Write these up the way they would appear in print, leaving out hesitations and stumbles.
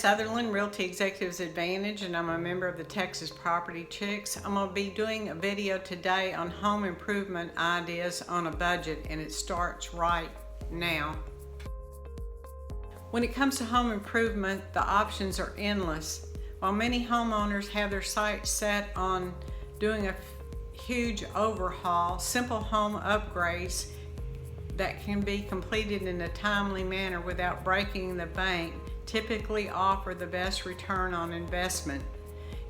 Sutherland, Realty Executives Advantage, and I'm a member of the Texas Property Chicks. I'm going to be doing a video today on home improvement ideas on a budget, and it starts right now. When it comes to home improvement, the options are endless. While many homeowners have their sights set on doing a huge overhaul, simple home upgrades that can be completed in a timely manner without breaking the bank typically offer the best return on investment.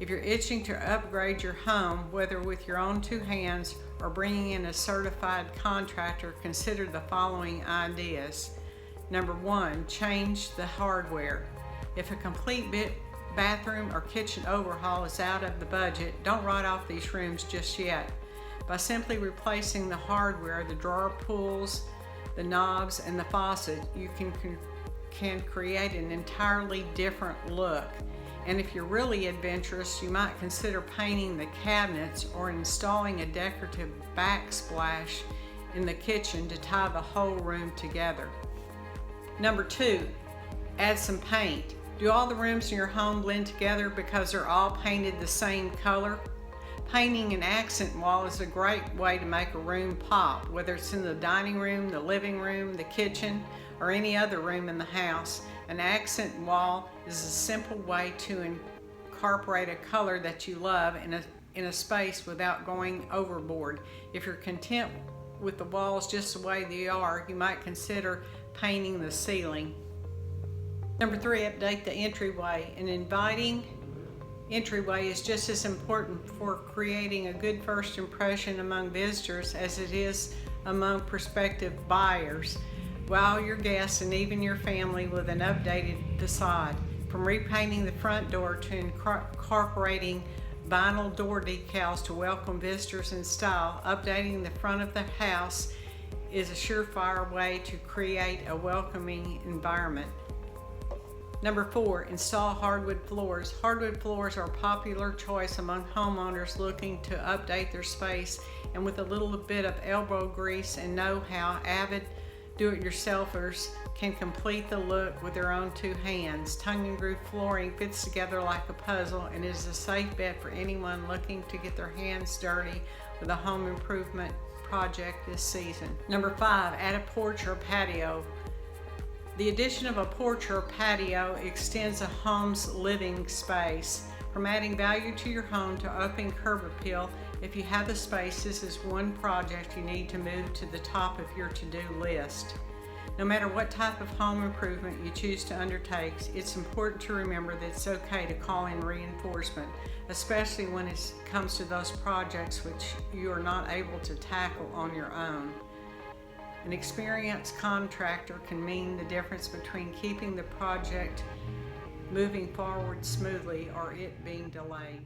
If you're itching to upgrade your home, whether with your own two hands or bringing in a certified contractor, consider the following ideas. Number one, change the hardware. If a complete bathroom or kitchen overhaul is out of the budget, don't write off these rooms just yet. By simply replacing the hardware, the drawer pulls, the knobs, and the faucet, you can create an entirely different look. And if you're really adventurous, you might consider painting the cabinets or installing a decorative backsplash in the kitchen to tie the whole room together. Number two, add some paint. Do all the rooms in your home blend together because they're all painted the same color? Painting an accent wall is a great way to make a room pop, whether it's in the dining room, the living room, the kitchen, or any other room in the house. An accent wall is a simple way to incorporate a color that you love in a space without going overboard. If you're content with the walls just the way they are, you might consider painting the ceiling. Number three, update the entryway. An inviting entryway is just as important for creating a good first impression among visitors as it is among prospective buyers. Wow your guests and even your family with an updated facade. From repainting the front door to incorporating vinyl door decals to welcome visitors in style, updating the front of the house is a surefire way to create a welcoming environment. Number four, install hardwood floors. Hardwood floors are a popular choice among homeowners looking to update their space, and with a little bit of elbow grease and know-how, avid do-it-yourselfers can complete the look with their own two hands. Tongue-and-groove flooring fits together like a puzzle and is a safe bet for anyone looking to get their hands dirty with a home improvement project this season. Number five, add a porch or patio. The addition of a porch or patio extends a home's living space. From adding value to your home to upping curb appeal, if you have the space, this is one project you need to move to the top of your to-do list. No matter what type of home improvement you choose to undertake, it's important to remember that it's okay to call in reinforcement, especially when it comes to those projects which you are not able to tackle on your own. An experienced contractor can mean the difference between keeping the project moving forward smoothly or it being delayed.